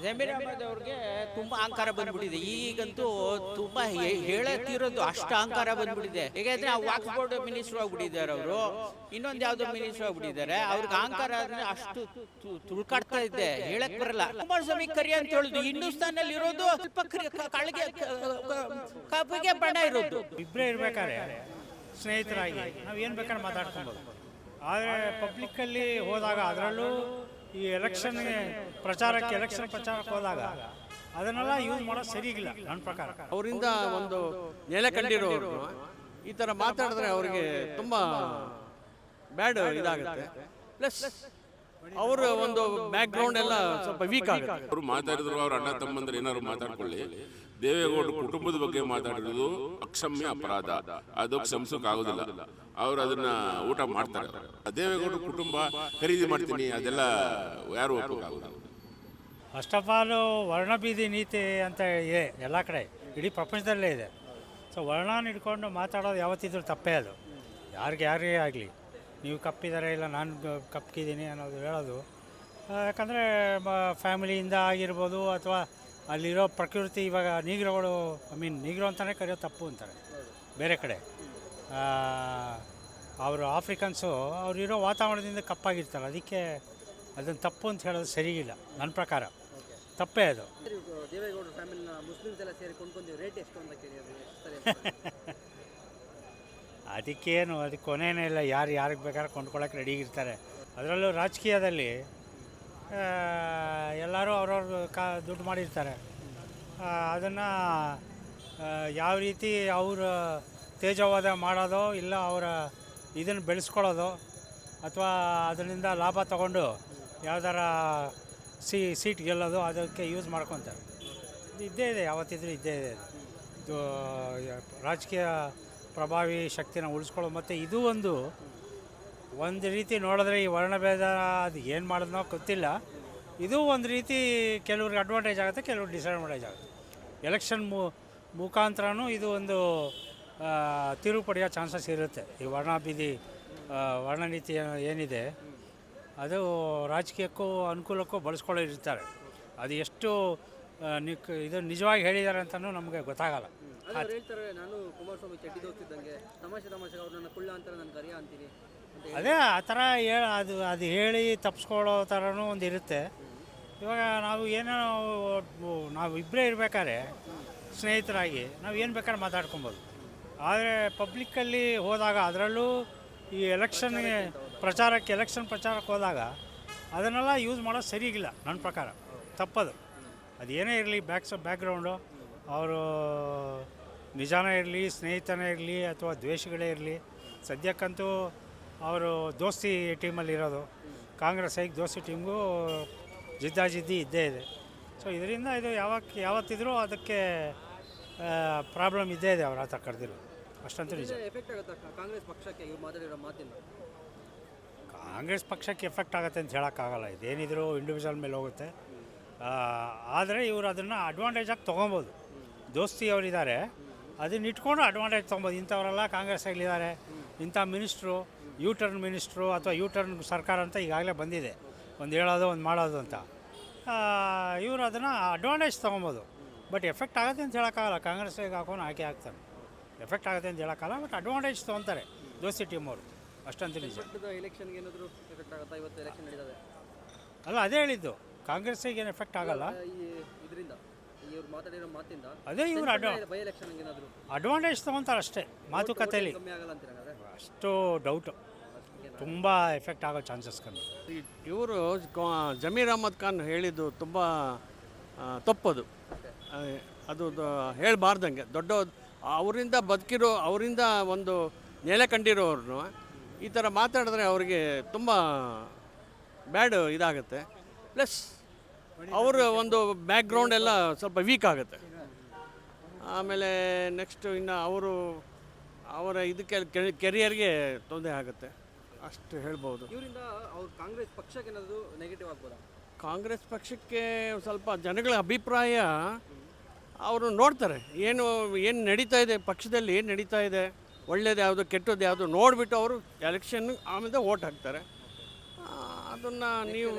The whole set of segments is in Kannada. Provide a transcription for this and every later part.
ಜಮೀರ್ ಅಹಮದ್ ಅವ್ರಿಗೆ ತುಂಬಾ ಅಹಂಕಾರ ಬಂದ್ಬಿಟ್ಟಿದೆ. ಈಗಂತೂ ತುಂಬಾ ಹೇಳತ್ತಿರೋದು ಅಷ್ಟು ಅಹಂಕಾರ ಬಂದ್ಬಿಟ್ಟಿದೆ. ಹೇಗಾದ್ರೆ ಆ ವಾಕ್ಸ್ ಬೋರ್ಡ್ ಮಿನಿಸ್ಟರ್ ಆಗ್ಬಿಟ್ಟಿದ್ದಾರೆ ಅವರು, ಇನ್ನೊಂದು ಯಾವ್ದೋ ಮಿನಿಸ್ಟರ್ ಆಗ್ಬಿಟ್ಟಿದ್ದಾರೆ. ಅವ್ರಿಗೆ ಅಹಂಕಾರ ಅಂದ್ರೆ ಅಷ್ಟು ತುಳ್ಕಾಡ್ತಾ ಇದೆ, ಹೇಳಕ್ ಬರಲ್ಲ. ಕುಮಾರಸ್ವಾಮಿ ಕರಿ ಅಂತ ಹೇಳುದು ಹಿಂದೂಸ್ತಾನಲ್ಲಿ ಇರೋದು ಸ್ವಲ್ಪ ಕಾಳಿಗೆ ಕಪ್ಪಿಗೆ ಬಣ ಇರೋದು. ಇಬ್ಬರೇ ಇರ್ಬೇಕಾದ್ರೆ ಸ್ನೇಹಿತರಾಗಿ ನಾವು ಏನು ಬೇಕಾದ್ರೆ ಮಾತಾಡ್ಕೊಬೋದು. ಆದರೆ ಪಬ್ಲಿಕ್ಕಲ್ಲಿ ಹೋದಾಗ, ಅದರಲ್ಲೂ ಈ ಎಲೆಕ್ಷನ್ ಪ್ರಚಾರಕ್ಕೆ ಹೋದಾಗ ಅದನ್ನೆಲ್ಲ ಯೂಸ್ ಮಾಡೋದು ಸರಿಗಿಲ್ಲ ನನ್ನ ಪ್ರಕಾರ. ಅವರಿಂದ ಒಂದು ನೆಲೆ ಕಂಡಿರೋರು ಈ ಥರ ಮಾತಾಡಿದ್ರೆ ಅವರಿಗೆ ತುಂಬ ಬ್ಯಾಡ್ ಇದಾಗುತ್ತೆ. ಪ್ಲಸ್ ಅವರ ಒಂದು ಬ್ಯಾಕ್ ಗ್ರೌಂಡ್ ಎಲ್ಲ ಸ್ವಲ್ಪ ವೀಕ್ ಆಗುತ್ತೆ. ಅವರು ಮಾತಾಡಿದ್ರು, ಅವ್ರ ಅಣ್ಣ ತಮ್ಮಂದ್ರೆ ಏನಾದ್ರು ಮಾತಾಡ್ಕೊಳ್ಳಿ, ದೇವೇಗೌಡರ ಕುಟುಂಬದ ಬಗ್ಗೆ ಮಾತಾಡಿರೋದು ಅಕ್ಷಮ್ಯ ಅಪರಾಧ, ಅದು ಕ್ಷಮಿಸೋಕ್ಕಾಗೋದಿಲ್ಲ. ಅವ್ರು ಅದನ್ನ ಊಟ ಮಾಡ್ತಾರೆ. ದೇವೇಗೌಡರ ಕುಟುಂಬ ಖರೀದಿ ಮಾಡ್ತೀನಿ ಅದೆಲ್ಲ ಯಾರು ಒಪ್ಪೋಕ್ಕಾಗೋದಿಲ್ಲ. ಫಸ್ಟ್ ಆಫ್ ಆಲ್ ವರ್ಣಬೀದಿ ನೀತಿ ಅಂತ ಇದೆ ಎಲ್ಲ ಕಡೆ, ಇಡೀ ಪ್ರಪಂಚದಲ್ಲೇ ಇದೆ. ಸೊ ವರ್ಣನ ಇಟ್ಕೊಂಡು ಮಾತಾಡೋದು ಯಾವತ್ತಿದ್ರೂ ತಪ್ಪೇ. ಅದು ಯಾರಿಗೇ ಆಗಲಿ, ನೀವು ಕಪ್ಪಿದ್ದಾರೆ ಇಲ್ಲ ನಾನು ಕಪ್ಪಿದ್ದೀನಿ ಅನ್ನೋದು ಹೇಳೋದು. ಯಾಕಂದರೆ ಫ್ಯಾಮಿಲಿಯಿಂದ ಆಗಿರ್ಬೋದು, ಅಥವಾ ಅಲ್ಲಿರೋ ಪ್ರಕೃತಿ. ಇವಾಗ ನೀಗ್ರೋಗಳು, ನೀಗ್ರೋ ಅಂತಲೇ ಕರೆಯೋ ತಪ್ಪು ಅಂತಾರೆ ಬೇರೆ ಕಡೆ. ಅವರು ಆಫ್ರಿಕನ್ಸು ಅವರಿರೋ ವಾತಾವರಣದಿಂದ ಕಪ್ಪಾಗಿರ್ತಾರೆ, ಅದಕ್ಕೆ ಅದನ್ನು ತಪ್ಪು ಅಂತ ಹೇಳೋದು ಸರಿಗಿಲ್ಲ ನನ್ನ ಪ್ರಕಾರ. ತಪ್ಪೇ ಅದು. ದೇವೇಗೌಡರ ಫ್ಯಾಮಿಲಿನ ಮುಸ್ಲಿಮ್ಸ್ ಎಲ್ಲ ಸೇರಿ ಕೊಂಡ್ಕೊಂಡ್ವಿ, ರೇಟ್ ಎಷ್ಟು ಅಂತ ಕೇಳಿದ್ರೆ ಅದಕ್ಕೇನು, ಅದಕ್ಕೆ ಕೊನೆಯೇ ಇಲ್ಲ. ಯಾರಿಗೆ ಬೇಕಾದ್ರೆ ಕೊಂಡ್ಕೊಳ್ಳೋಕೆ ರೆಡಿ ಇರ್ತಾರೆ. ಅದರಲ್ಲೂ ರಾಜಕೀಯದಲ್ಲಿ ಎಲ್ಲರೂ ಅವ್ರವ್ರ ದುಡ್ಡು ಮಾಡಿರ್ತಾರೆ. ಅದನ್ನು ಯಾವ ರೀತಿ ಅವರ ತೇಜವಾದ ಮಾಡೋದೋ ಇಲ್ಲ ಅವರ ಇದನ್ನು ಬೆಳೆಸ್ಕೊಳ್ಳೋದು, ಅಥವಾ ಅದರಿಂದ ಲಾಭ ತಗೊಂಡು ಯಾವ್ದಾರ ಸೀಟ್ ಗೆಲ್ಲೋದು, ಅದಕ್ಕೆ ಯೂಸ್ ಮಾಡ್ಕೊತಾರೆ. ಇದ್ದೇ ಇದೆ, ಯಾವತ್ತಿದ್ರೂ ಇದ್ದೇ ಇದೆ. ಇದು ರಾಜಕೀಯ ಪ್ರಭಾವಿ ಶಕ್ತಿನ ಉಳಿಸ್ಕೊಳ್ಳೋದು. ಮತ್ತು ಇದು ಒಂದು ರೀತಿ ನೋಡಿದ್ರೆ ಈ ವರ್ಣಭೇದ ಅದು ಏನು ಮಾಡೋದನ್ನೋ ಗೊತ್ತಿಲ್ಲ. ಇದು ಒಂದು ರೀತಿ ಕೆಲವ್ರಿಗೆ ಅಡ್ವಾಂಟೇಜ್ ಆಗುತ್ತೆ, ಕೆಲವ್ರಿಗೆ ಡಿಸ್ಅಡ್ವಾಂಟೇಜ್ ಆಗುತ್ತೆ. ಎಲೆಕ್ಷನ್ ಮುಖಾಂತರನೂ ಇದು ಒಂದು ತಿರುವು ಪಡೆಯೋ ಚಾನ್ಸಸ್ ಇರುತ್ತೆ. ಈ ವರ್ಣನೀತಿ ಏನಿದೆ ಅದು ರಾಜಕೀಯಕ್ಕೂ ಅನುಕೂಲಕ್ಕೂ ಬಳಸ್ಕೊಳ್ಳೋರಿರ್ತಾರೆ. ಅದು ಎಷ್ಟು ಇದು ನಿಜವಾಗಿ ಹೇಳಿದ್ದಾರೆ ಅಂತಲೂ ನಮಗೆ ಗೊತ್ತಾಗಲ್ಲ. ಹೇಳ್ತಾರೆ, ನಾನು ಕುಮಾರಸ್ವಾಮಿ ಚಡ್ಡಿ ದೋಸ್ತಿದ್ದಂಗೆ ತಮಾಷೆ ಅವ್ರು ನನ್ನ ಕುಳ್ಳ ಅಂತ ನಾನು ಕರಿಯ ಅಂತೀನಿ. ಅದೇ ಆ ಥರ ಅದು ಹೇಳಿ ತಪ್ಪಿಸ್ಕೊಳ್ಳೋ ಥರನೂ ಒಂದು ಇರುತ್ತೆ. ಇವಾಗ ನಾವು ಇಬ್ಬರೇ ಇರಬೇಕಾದ್ರೆ ಸ್ನೇಹಿತರಾಗಿ ನಾವು ಏನು ಬೇಕಾದ್ರೆ ಮಾತಾಡ್ಕೊಬೋದು. ಆದರೆ ಪಬ್ಲಿಕ್ಕಲ್ಲಿ ಹೋದಾಗ, ಅದರಲ್ಲೂ ಈ ಎಲೆಕ್ಷನ್ ಪ್ರಚಾರಕ್ಕೆ ಹೋದಾಗ ಅದನ್ನೆಲ್ಲ ಯೂಸ್ ಮಾಡೋದು ಸರಿಗಿಲ್ಲ ನನ್ನ ಪ್ರಕಾರ. ತಪ್ಪದು. ಅದೇನೇ ಇರಲಿ, ಬ್ಯಾಕ್ಗ್ರೌಂಡು ಅವರು ನಿಜಾನೇ ಇರಲಿ, ಸ್ನೇಹಿತನೇ ಇರಲಿ, ಅಥವಾ ದ್ವೇಷಗಳೇ ಇರಲಿ. ಸದ್ಯಕ್ಕಂತೂ ಅವರು ದೋಸ್ತಿ ಟೀಮಲ್ಲಿ ಇರೋದು. ಕಾಂಗ್ರೆಸ್ ಹೇಗೆ ದೋಸ್ತಿ ಟೀಮ್ಗೂ ಜಿದ್ದಾಜಿದ್ದಿ ಇದ್ದೇ ಇದೆ. ಸೊ ಇದರಿಂದ ಇದು ಯಾವತ್ತಿದ್ರೂ ಅದಕ್ಕೆ ಪ್ರಾಬ್ಲಮ್ ಇದ್ದೇ ಇದೆ. ಅವ್ರು ಆ ಥರ ಕರೆದಿಲ್ಲ ಅಷ್ಟಂತೂ ನಿಜ. ಎಫೆಕ್ಟ್ ಆಗುತ್ತಾ ಕಾಂಗ್ರೆಸ್ ಪಕ್ಷಕ್ಕೆ ಇವ್ರು ಮಾತಾಡಿರೋ ಮಾತಿಂದ? ಕಾಂಗ್ರೆಸ್ ಪಕ್ಷಕ್ಕೆ ಎಫೆಕ್ಟ್ ಆಗುತ್ತೆ ಅಂತ ಹೇಳೋಕ್ಕಾಗಲ್ಲ. ಇದೇನಿದ್ರು ಇಂಡಿವಿಜುವಲ್ ಮೇಲೆ ಹೋಗುತ್ತೆ. ಆದರೆ ಇವರು ಅದನ್ನು ಅಡ್ವಾಂಟೇಜಾಗಿ ತೊಗೊಬೋದು. ದೋಸ್ತಿ ಅವರಿದ್ದಾರೆ, ಅದನ್ನ ಇಟ್ಕೊಂಡು ಅಡ್ವಾಂಟೇಜ್ ತೊಗೊಬೋದು. ಇಂಥವರೆಲ್ಲ ಕಾಂಗ್ರೆಸ್ಸಲ್ಲಿದ್ದಾರೆ, ಇಂಥ ಮಿನಿಸ್ಟ್ರು, ಯೂಟರ್ನ್ ಮಿನಿಸ್ಟ್ರು ಅಥವಾ ಯೂಟರ್ನ್ ಸರ್ಕಾರ ಅಂತ ಈಗಾಗಲೇ ಬಂದಿದೆ, ಒಂದು ಹೇಳೋದು ಒಂದು ಮಾಡೋದು ಅಂತ. ಇವರು ಅದನ್ನು ಅಡ್ವಾಂಟೇಜ್ ತೊಗೊಬೋದು. ಬಟ್ ಎಫೆಕ್ಟ್ ಆಗುತ್ತೆ ಅಂತ ಹೇಳೋಕ್ಕಾಗಲ್ಲ. ಕಾಂಗ್ರೆಸ್ಸಿಗೆ ಹಾಕೊಂಡು ಆಯ್ಕೆ ಆಗ್ತಾರೆ, ಎಫೆಕ್ಟ್ ಆಗುತ್ತೆ ಅಂತ ಹೇಳೋಕ್ಕಾಗಲ್ಲ. ಬಟ್ ಅಡ್ವಾಂಟೇಜ್ ತೊಗೊತಾರೆ ದೋಸ್ತಿ ಟೀಮ್ ಅವರು, ಅಷ್ಟಂತೂ ನಿಜ. ಎಲೆಕ್ಷನ್ಗೆ ಏನಾದರೂ ಎಫೆಕ್ಟ್ ಆಗುತ್ತಾ? ಇವತ್ತು ಎಲೆಕ್ಷನ್ ನಡೀತದೆ ಅಲ್ಲ, ಅದೇ ಹೇಳಿದ್ದು, ಕಾಂಗ್ರೆಸ್ಸಿಗೆ ಏನು ಎಫೆಕ್ಟ್ ಆಗಲ್ಲ. ಇದರಿಂದ ಇವ್ರು ಮಾತಾಡಿರೋ ಮಾತಿಂದ ಅದೇ ಇವರು ಬೈ ಎಲೆಕ್ಷನ್ ಏನಾದರೂ ಅಡ್ವಾಂಟೇಜ್ ತೊಗೊತಾರೆ ಅಷ್ಟೇ. ಮಾತುಕತೆಯಲ್ಲಿ ಕಮ್ಮಿ ಆಗಲ್ಲ ಅಂತೀರ? ಅಷ್ಟು ಡೌಟು, ತುಂಬ ಎಫೆಕ್ಟ್ ಆಗೋ ಚಾನ್ಸಸ್ ಕಮ್ಮಿ. ಇವರು ಜಮೀರ್ ಅಹಮದ್ ಖಾನ್ ಹೇಳಿದ್ದು ತುಂಬ ತಪ್ಪದು. ಅದು ಹೇಳಬಾರ್ದಂಗೆ. ಅವರಿಂದ ಬದುಕಿರೋ, ಅವರಿಂದ ಒಂದು ನೆಲೆ ಕಂಡಿರೋರು ಈ ಥರ ಮಾತಾಡಿದ್ರೆ ಅವರಿಗೆ ತುಂಬ ಬ್ಯಾಡ್ ಇದಾಗುತ್ತೆ. ಪ್ಲಸ್ ಅವರ ಒಂದು ಬ್ಯಾಕ್ ಗ್ರೌಂಡ್ ಎಲ್ಲ ಸ್ವಲ್ಪ ವೀಕ್ ಆಗುತ್ತೆ. ಆಮೇಲೆ ನೆಕ್ಸ್ಟು ಇನ್ನು ಅವರ ಇದಕ್ಕೆ ಕೆರಿಯರ್ಗೆ ತೊಂದರೆ ಆಗುತ್ತೆ, ಅಷ್ಟು ಹೇಳ್ಬೋದು. ಇವರಿಂದ ಅವ್ರು ಕಾಂಗ್ರೆಸ್ ಪಕ್ಷಕ್ಕೆ ಏನಾದರೂ ನೆಗೆಟಿವ್ ಆಗ್ಬೋದಾ? ಕಾಂಗ್ರೆಸ್ ಪಕ್ಷಕ್ಕೆ ಸ್ವಲ್ಪ ಜನಗಳ ಅಭಿಪ್ರಾಯ ಅವರು ನೋಡ್ತಾರೆ, ಏನು ನಡೀತಾ ಇದೆ ಪಕ್ಷದಲ್ಲಿ, ಏನು ನಡೀತಾ ಇದೆ, ಒಳ್ಳೇದು ಯಾವುದು ಕೆಟ್ಟದ್ದು ಯಾವುದು ನೋಡಿಬಿಟ್ಟು ಅವರು ಎಲೆಕ್ಷನ್ ಆಮೇಲೆ ವೋಟ್ ಹಾಕ್ತಾರೆ. ಅದನ್ನು ನೀವು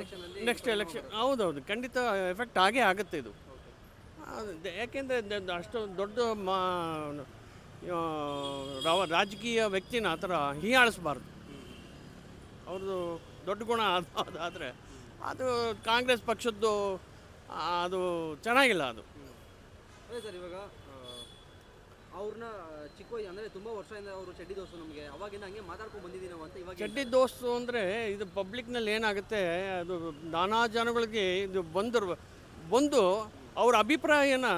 ನೆಕ್ಸ್ಟ್ ಎಲೆಕ್ಷನ್ ಹೌದೌದು ಖಂಡಿತ ಎಫೆಕ್ಟ್ ಆಗೇ ಆಗುತ್ತೆ ಇದು. ಯಾಕೆಂದರೆ ಅಷ್ಟು ದೊಡ್ಡ ರಾಜಕೀಯ ವ್ಯಕ್ತಿನ ಆ ಥರ ಹೀಯಾಳಿಸ್ಬಾರ್ದು. ಅವ್ರದ್ದು ದೊಡ್ಡ ಗುಣ ಅದಾದರೆ ಅದು ಕಾಂಗ್ರೆಸ್ ಪಕ್ಷದ್ದು ಅದು ಚೆನ್ನಾಗಿಲ್ಲ ಅದು. ಅದೇ ಸರ್, ಇವಾಗ ಅವ್ರನ್ನ ಚಿಕ್ಕ ಅಂದರೆ ತುಂಬ ವರ್ಷದಿಂದ ಅವರು ಚಡ್ಡಿ ದೋಸ್ತು, ನಮಗೆ ಅವಾಗಿಂದ ಹಂಗೆ ಮಾತಾಡ್ಕೊಂಡು ಬಂದಿದ್ದೀವಿ ನಾವು ಅಂತ. ಇವಾಗ ಚಡ್ಡಿ ದೋಸ್ತು ಅಂದರೆ ಇದು ಪಬ್ಲಿಕ್ನಲ್ಲಿ ಏನಾಗುತ್ತೆ, ಅದು ನಾನಾ ಜನಗಳಿಗೆ ಇದು ಬಂದು ಅವ್ರ ಅಭಿಪ್ರಾಯನ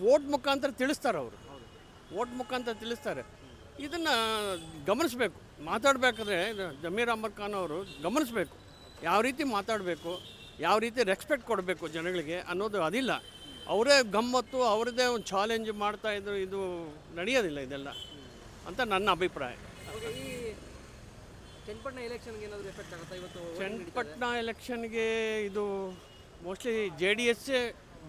ವೋಟ್ ಮುಖಾಂತರ ತಿಳಿಸ್ತಾರೆ. ಅವರು ವೋಟ್ ಮುಖಾಂತರ ತಿಳಿಸ್ತಾರೆ. ಇದನ್ನು ಗಮನಿಸಬೇಕು. ಮಾತಾಡಬೇಕಾದ್ರೆ ಜಮೀರ್ ಅಹ್ಮದ್ ಖಾನ್ ಅವರು ಗಮನಿಸಬೇಕು, ಯಾವ ರೀತಿ ಮಾತಾಡಬೇಕು, ಯಾವ ರೀತಿ ರೆಸ್ಪೆಕ್ಟ್ ಕೊಡಬೇಕು ಜನಗಳಿಗೆ ಅನ್ನೋದು ಅದಿಲ್ಲ. ಅವರೇ ಗಮ್ಮತ್ತು, ಅವರದೇ ಒಂದು ಚಾಲೆಂಜ್ ಮಾಡ್ತಾಯಿದ್ರು. ಇದು ನಡೆಯೋದಿಲ್ಲ ಇದೆಲ್ಲ ಅಂತ ನನ್ನ ಅಭಿಪ್ರಾಯ. ಈ ಚನ್ನಪಟ್ಟಣ ಎಲೆಕ್ಷನ್ಗೆ ಏನಾದರೂ ಎಫೆಕ್ಟ್ ಆಗುತ್ತಾ ಇವತ್ತು? ಚನ್ನಪಟ್ಟಣ ಎಲೆಕ್ಷನ್ಗೆ ಇದು ಮೋಸ್ಟ್ಲಿ JDS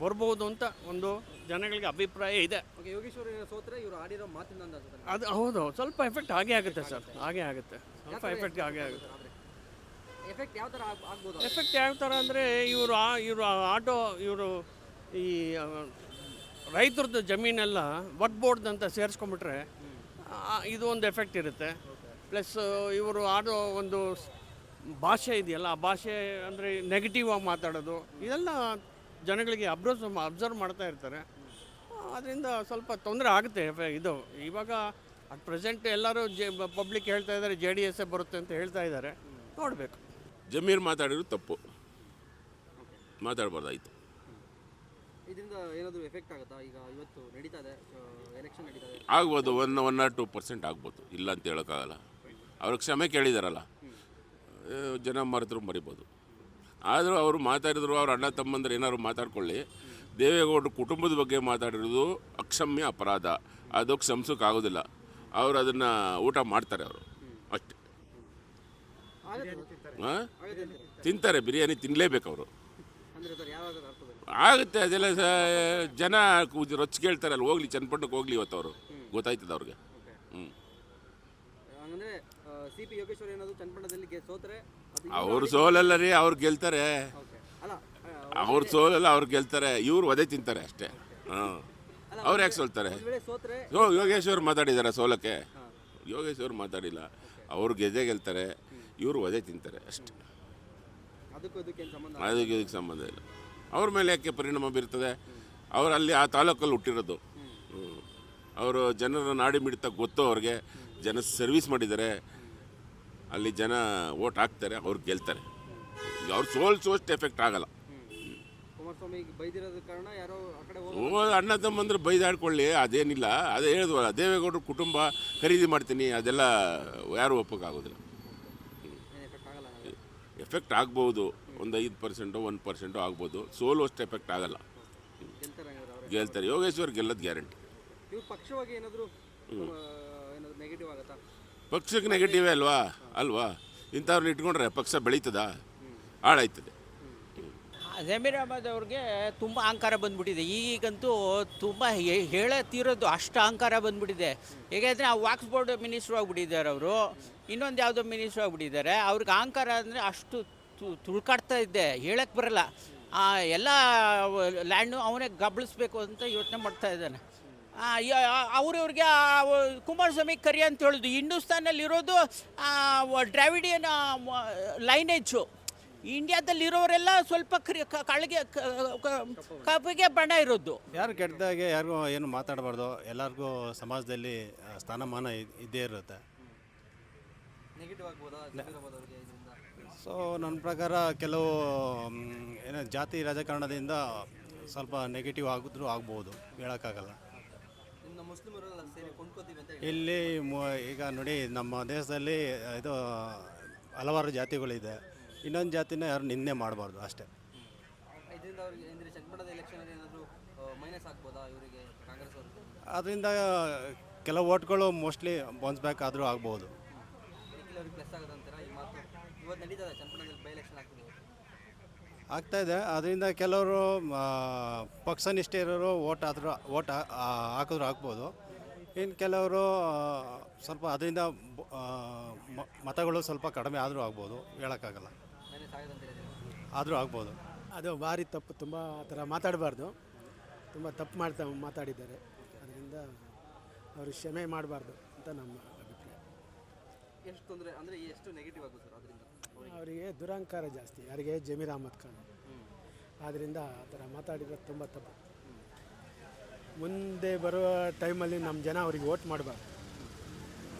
ಬರ್ಬೋದು ಅಂತ ಒಂದು ಜನಗಳಿಗೆ ಅಭಿಪ್ರಾಯ ಇದೆ. ಓಕೆ, ಯೋಗೇಶ್ವರ್ ಸೋತ್ರೆ ಇವರು ಆಡಿರೋ ಮಾತಿಂದ ಅನ್ಸುತ್ತೆ. ಅದು ಹೌದು, ಸ್ವಲ್ಪ ಎಫೆಕ್ಟ್ ಆಗೇ ಆಗುತ್ತೆ ಸರ್, ಹಾಗೇ ಆಗುತ್ತೆ, ಸ್ವಲ್ಪ ಎಫೆಕ್ಟ್ ಆಗೇ ಆಗುತ್ತೆ. ಎಫೆಕ್ಟ್ ಯಾವ ಥರ ಆಗ್ಬೋದು? ಎಫೆಕ್ಟ್ ಯಾವ ಥರ ಅಂದರೆ ಇವರು ಆಟೋ ಇವರು ಈ ರೈತರದ್ದು ಜಮೀನೆಲ್ಲ ವಕ್ಫ್ ಬೋರ್ಡ್ ಅಂತ ಸೇರಿಸ್ಕೊಂಡ್ಬಿಟ್ರೆ ಇದು ಒಂದು ಎಫೆಕ್ಟ್ ಇರುತ್ತೆ. ಪ್ಲಸ್ ಇವರು ಆಡೋ ಒಂದು ಭಾಷೆ ಇದೆಯಲ್ಲ, ಆ ಭಾಷೆ ಅಂದರೆ ನೆಗೆಟಿವ್ ಆಗಿ ಮಾತಾಡೋದು, ಇದೆಲ್ಲ ಜನಗಳಿಗೆ ಅಬ್ಸರ್ವ್ ಮಾಡ್ತಾ ಇರ್ತಾರೆ. ಅದರಿಂದ ಸ್ವಲ್ಪ ತೊಂದರೆ ಆಗುತ್ತೆ. ಇದು ಇವಾಗ ಅಟ್ ಪ್ರೆಸೆಂಟ್ ಎಲ್ಲರೂ ಪಬ್ಲಿಕ್ ಹೇಳ್ತಾ ಇದ್ದಾರೆ JDS ಬರುತ್ತೆ ಅಂತ ಹೇಳ್ತಾ ಇದ್ದಾರೆ. ನೋಡಬೇಕು. ಜಮೀರ್ ಮಾತಾಡಿದ್ರು ತಪ್ಪು, ಮಾತಾಡ್ಬಾರ್ದಾಯ್ತು. ಇದರಿಂದ ಏನಾದರೂ ಎಫೆಕ್ಟ್ ಆಗುತ್ತಾ? ಈಗ ಇವತ್ತು ನಡೀತಾ ಇದೆ ಎಲೆಕ್ಷನ್ ನಡೀತಾ ಇದೆ, ಆಗ್ಬೋದು, 1 or 2% ಆಗ್ಬೋದು, ಇಲ್ಲ ಅಂತ ಹೇಳೋಕ್ಕಾಗಲ್ಲ. ಅವ್ರಿಗೆ ಕ್ಷಮೆ ಕೇಳಿದಾರಲ್ಲ, ಜನ ಮರೆತರು ಮರಿಬೋದು. ಆದರೂ ಅವರು ಮಾತಾಡಿದ್ರು, ಅವ್ರ ಅಣ್ಣ ತಮ್ಮಂದ್ರೆ ಏನಾದ್ರು ಮಾತಾಡ್ಕೊಳ್ಳಿ. ದೇವೇಗೌಡರ ಕುಟುಂಬದ ಬಗ್ಗೆ ಮಾತಾಡಿರೋದು ಅಕ್ಷಮ್ಯ ಅಪರಾಧ, ಅದು ಕ್ಷಮಿಸೋಕ್ಕಾಗೋದಿಲ್ಲ. ಅವರು ಅದನ್ನು ಊಟ ಮಾಡ್ತಾರೆ ಅವರು ಅಷ್ಟೇ. ಹಾಂ, ತಿಂತಾರೆ, ಬಿರಿಯಾನಿ ತಿನ್ನಲೇಬೇಕು ಅವರು. ಅಂದರೆ ಸರ್ ಯಾವಾಗ ಅರ್ಥದಲ್ಲಿ ಆಗುತ್ತೆ ಅದೆಲ್ಲ. ಜನ ರೊಚ್ಚಿ ಕೇಳ್ತಾರಲ್ಲ, ಹೋಗ್ಲಿ ಚನ್ನಪಟ್ಟಣಕ್ಕೆ ಹೋಗ್ಲಿ ಇವತ್ತು ಅವರು, ಗೊತ್ತಾಯ್ತದೆ ಅವ್ರಿಗೆ. ಹಂಗಂದ್ರೆ CP ಯೋಗೇಶ್ವರ್ ಏನಾದರೂ ಚನ್ನಪಟ್ಟಣದಲ್ಲಿ ಸೋತ್ರೆ ಅವ್ರು ಸೋಲಲ್ಲ ರೀ, ಅವ್ರು ಗೆಲ್ತಾರೆ. ಅಲ್ಲ, ಅವ್ರು ಸೋಲಲ್ಲ, ಅವ್ರು ಗೆಲ್ತಾರೆ. ಇವ್ರು ಒದೆ ತಿಂತಾರೆ ಅಷ್ಟೇ. ಹಾಂ, ಅವ್ರು ಯಾಕೆ ಸೋಲ್ತಾರೆ? ಸೋತ್ರೆ ಯೋಗೇಶ್ವರ್ ಮಾತಾಡಿದ್ದಾರೆ ಸೋಲಕ್ಕೆ? ಯೋಗೇಶ್ವರ್ ಮಾತಾಡಿಲ್ಲ. ಅವ್ರು ಗೆಲ್ತಾರೆ, ಇವರು ಒದೆ ತಿಂತಾರೆ ಅಷ್ಟೇ. ಅದಕ್ಕೆ ಸಂಬಂಧ? ಅದಕ್ಕೆ ಇದಕ್ಕೆ ಸಂಬಂಧ ಇಲ್ಲ. ಅವ್ರ ಮೇಲೆ ಯಾಕೆ ಪರಿಣಾಮ ಬೀರ್ತದೆ? ಅವ್ರು ಅಲ್ಲಿ ಆ ತಾಲೂಕಲ್ಲಿ ಹುಟ್ಟಿರೋದು. ಅವರು ಜನರ ನಾಡಿ ಮಿಡಿತ ಗೊತ್ತು ಅವ್ರಿಗೆ. ಜನ ಸರ್ವಿಸ್ ಮಾಡಿದ್ದಾರೆ, ಅಲ್ಲಿ ಜನ ಓಟ್ ಹಾಕ್ತಾರೆ, ಅವ್ರು ಗೆಲ್ತಾರೆ. ಅವ್ರು ಸೋಲ್ಸೋಷ್ಟು ಎಫೆಕ್ಟ್ ಆಗಲ್ಲ. ಕುಮಾರಸ್ವಾಮಿ ಬೈದಿರೋದ ಕಾರಣ ಯಾರೋ ಆ ಕಡೆ ಅಣ್ಣ ತಮ್ಮಂದ್ರೆ ಬೈದಾಡ್ಕೊಳ್ಳಿ, ಅದೇನಿಲ್ಲ. ಅದೇ ಹೇಳಿದ್ವಲ್ಲ, ದೇವೇಗೌಡರ ಕುಟುಂಬ ಖರೀದಿ ಮಾಡ್ತೀನಿ, ಅದೆಲ್ಲ ಯಾರೂ ಒಪ್ಪೋಕ್ಕಾಗೋದಿಲ್ಲ. ಎಫೆಕ್ಟ್ ಆಗ್ಬೋದು, ಒಂದು 5% 1% ಆಗ್ಬೋದು. ಸೋಲುವಷ್ಟು ಎಫೆಕ್ಟ್ ಆಗಲ್ಲ, ಗೆಲ್ತಾರೆ. ಯೋಗೇಶ್ವರ್ ಗೆಲ್ಲೋದು ಗ್ಯಾರಂಟಿ. ಇವ್ರು ಪಕ್ಷವಾಗಿ ಏನಾದರೂ ನೆಗೆಟಿವ್ ಆಗುತ್ತಾ? ಪಕ್ಷಕ್ಕೆ ನೆಗೆಟಿವೇ ಅಲ್ವಾ? ಇಂಥವ್ರನ್ನ ಇಟ್ಕೊಂಡ್ರೆ ಪಕ್ಷ ಬೆಳೀತದ? ಹಾಳಾಯ್ತದೆ. ಜಮೀರ್ ಅಹ್ಮದ್ ಅವ್ರಿಗೆ ತುಂಬ ಅಹಂಕಾರ ಬಂದ್ಬಿಟ್ಟಿದೆ. ಈಗಂತೂ ತುಂಬ ಹೇಳೇ ತೀರೋದು ಅಷ್ಟು ಅಹಂಕಾರ ಬಂದ್ಬಿಟ್ಟಿದೆ. ಹೇಗೆಂದರೆ ಆ ವಾಕ್ಸ್ ಬೋರ್ಡ್ ಮಿನಿಸ್ಟ್ರು ಆಗಿಬಿಟ್ಟಿದ್ದಾರೆ ಅವರು, ಇನ್ನೊಂದು ಯಾವುದೋ ಮಿನಿಸ್ಟ್ರು ಆಗಿಬಿಟ್ಟಿದ್ದಾರೆ. ಅವ್ರಿಗೆ ಅಹಂಕಾರ ಅಂದರೆ ಅಷ್ಟು ತುಳ್ಕಾಡ್ತಾ ಇದ್ದೆ, ಹೇಳಕ್ಕೆ ಬರಲ್ಲ. ಎಲ್ಲ ಲ್ಯಾಂಡು ಅವನೇ ಗಬಳಿಸ್ಬೇಕು ಅಂತ ಯೋಚನೆ ಮಾಡ್ತಾ ಇದ್ದಾನೆ. ಅವ್ರಿಗೆ ಕುಮಾರಸ್ವಾಮಿ ಕರಿ ಅಂತ ಹೇಳೋದು. ಹಿಂದೂಸ್ತಾನಲ್ಲಿರೋದು ದ್ರಾವಿಡಿಯನ್ ಲೈನೇಜು. ಇಂಡಿಯಾದಲ್ಲಿರೋರೆಲ್ಲ ಸ್ವಲ್ಪ ಕಪ್ಪಿಗೆ ಬಣ್ಣ ಇರೋದು. ಯಾರು ಕೆಟ್ಟದಾಗೆ ಯಾರಿಗೂ ಏನು ಮಾತಾಡಬಾರ್ದು. ಎಲ್ಲರಿಗೂ ಸಮಾಜದಲ್ಲಿ ಸ್ಥಾನಮಾನ ಇದ್ದೇ ಇರುತ್ತೆ. ನೆಗೆಟಿವ್ ಆಗ್ಬೋದಾ? ಸೊ ನನ್ನ ಪ್ರಕಾರ ಕೆಲವು ಏನೋ ಜಾತಿ ರಾಜಕಾರಣದಿಂದ ಸ್ವಲ್ಪ ನೆಗೆಟಿವ್ ಆಗಿದ್ರೂ ಆಗ್ಬೋದು, ಹೇಳೋಕ್ಕಾಗಲ್ಲ. ಇನ್ನು ಮುಸ್ಲಿಮರೆಲ್ಲ ಸೇರಿ ಕೊಂಡ್ಕೋತೀವಿ ಅಂತ ಇಲ್ಲಿ ಈಗ ನೋಡಿ, ನಮ್ಮ ದೇಶದಲ್ಲಿ ಇದು ಹಲವಾರು ಜಾತಿಗಳಿದೆ. ಇನ್ನೊಂದು ಜಾತಿನ ಯಾರು ನಿಂದೆ ಮಾಡಬಾರ್ದು ಅಷ್ಟೇ. ಇದರಿಂದ ಅವ್ರಿಗೆ ಅಂದರೆ ಚನ್ನಪಟ್ಟಣದ ಎಲೆಕ್ಷನಲ್ಲಿ ಏನಾದರೂ ಮೈನಸ್ ಆಗ್ಬೋದಾ ಇವರಿಗೆ, ಕಾಂಗ್ರೆಸ್ ಅವ್ರಿಗೆ? ಅದರಿಂದ ಕೆಲವು ಓಟ್ಗಳು ಮೋಸ್ಟ್ಲಿ ಬೌನ್ಸ್ ಬ್ಯಾಕ್ ಆದರೂ ಆಗ್ಬೋದು. ಅವ್ರಿಗೆ ಪ್ಲಸ್ ಆಗುತ್ತೆ ಅಂತೀರಾ ಈ ಮಾತು? ಇವತ್ತು ನಡೀತದೆ ಚನ್ನಪಟ್ಟಣದಲ್ಲಿ ಬೈ ಎಲೆಕ್ಷನ್ ಆಗ್ತಾಯಿದೆ. ಅದರಿಂದ ಕೆಲವರು ಪಕ್ಷ ನಿಷ್ಠೆ ಇರೋರು ಓಟ್ ಹಾಕಿದ್ರು ಆಗ್ಬೋದು. ಇನ್ನು ಕೆಲವರು ಸ್ವಲ್ಪ ಅದರಿಂದ ಮತಗಳು ಸ್ವಲ್ಪ ಕಡಿಮೆ ಆದರೂ ಆಗ್ಬೋದು, ಹೇಳೋಕ್ಕಾಗಲ್ಲ, ಮೈನಸ್ ಆಗೋದಂತ ಹೇಳಿದ್ರೆ ಆದರೂ ಆಗ್ಬೋದು. ಅದು ಭಾರಿ ತಪ್ಪು. ತುಂಬ ಆ ಥರ ಮಾತಾಡಬಾರ್ದು. ತುಂಬ ತಪ್ಪು ಮಾತಾಡಿದ್ದಾರೆ. ಅದರಿಂದ ಅವರು ಕ್ಷಮೆ ಮಾಡಬಾರ್ದು ಅಂತ ನಮ್ಮ ಅಭಿಪ್ರಾಯ. ಎಷ್ಟು ತೊಂದರೆ ಅಂದರೆ ಎಷ್ಟು ನೆಗೆಟಿವ್ ಆಗುತ್ತೆ ಸರ್ ಅದರಿಂದ? ಅವರಿಗೆ ದುರಹಂಕಾರ ಜಾಸ್ತಿ, ಯಾರಿಗೆ ಜಮೀರ್ ಅಹಮದ್ ಖಾನ್. ಆದ್ದರಿಂದ ಆ ಥರ ಮಾತಾಡಿರೋದು ತುಂಬ ತಪ್ಪು. ಮುಂದೆ ಬರುವ ಟೈಮಲ್ಲಿ ನಮ್ಮ ಜನ ಅವ್ರಿಗೆ ವೋಟ್ ಮಾಡಬಾರ್ದು.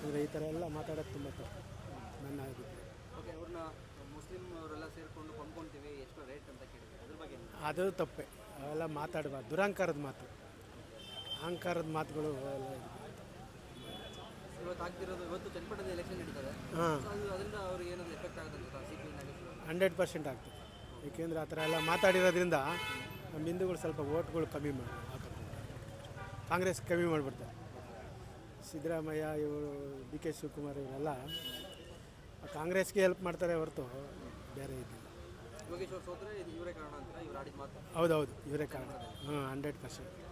ಅಂದರೆ ಈ ಥರ ಎಲ್ಲ ಮಾತಾಡೋದು ತುಂಬ ತಪ್ಪು ನನ್ನ ಅಭಿಪ್ರಾಯ. ಓಕೆ, ಅವ್ರನ್ನ ಮುಸ್ಲಿಂ ಅವರೆಲ್ಲ ಸೇರಿಕೊಂಡು ಕೊಂಡ್ಕೊಳ್ತೀವಿ ಎಷ್ಟು ರೇಟ್ ಅಂತ ಕೇಳಿದ್ರು, ಅದ್ರ ಬಗ್ಗೆ ಏನು? ಅದು ತಪ್ಪೆ. ಅವೆಲ್ಲ ಮಾತಾಡಬಾರ್ದು. ದುರಹಂಕಾರದ ಮಾತು, ಅಹಂಕಾರದ ಮಾತುಗಳು ಎಲ್ಲ ಇದು. ಇವತ್ತು ಆಗ್ತಿರೋದು, ಇವತ್ತು ಚನ್ನಪಟ್ಟಣದ ಎಲೆಕ್ಷನ್ ನಡೀತದೆ. ಹಾಂ, ಅದು ಅದರಿಂದ ಅವ್ರಿಗೆ ಏನಾದರೂ ಎಫೆಕ್ಟ್ ಆಗುತ್ತೆ ಅಂತ CPI ನಾಗೇಶ್ವರ 100% ಆಗ್ತದೆ. ಏಕೆಂದರೆ ಆ ಥರ ಎಲ್ಲ ಮಾತಾಡಿರೋದ್ರಿಂದ ನಮ್ಮ ಹಿಂದೂಗಳು ಸ್ವಲ್ಪ ಓಟ್ಗಳು ಕಮ್ಮಿ ಮಾಡಿ ಹಾಕೋದು, ಕಾಂಗ್ರೆಸ್ ಕಮ್ಮಿ ಮಾಡಿಬಿಡ್ತಾರೆ. ಸಿದ್ದರಾಮಯ್ಯ ಇವರು DK ಶಿವಕುಮಾರ್ ಇವರೆಲ್ಲ ಕಾಂಗ್ರೆಸ್ಗೆ ಹೆಲ್ಪ್ ಮಾಡ್ತಾರೆ ಹೊರತು ಬೇರೆ ಇದ್ದಿಲ್ಲ. ಯೋಗೇಶ್ವರ್ ಸೋತ್ರೆ ಇದು ಇವರೇ ಕಾರಣ ಅಂತ ಇವ್ರು ಆಡಿದ ಮಾತು. ಹೌದೌದು, ಇವರೇ ಕಾರಣ. 100%.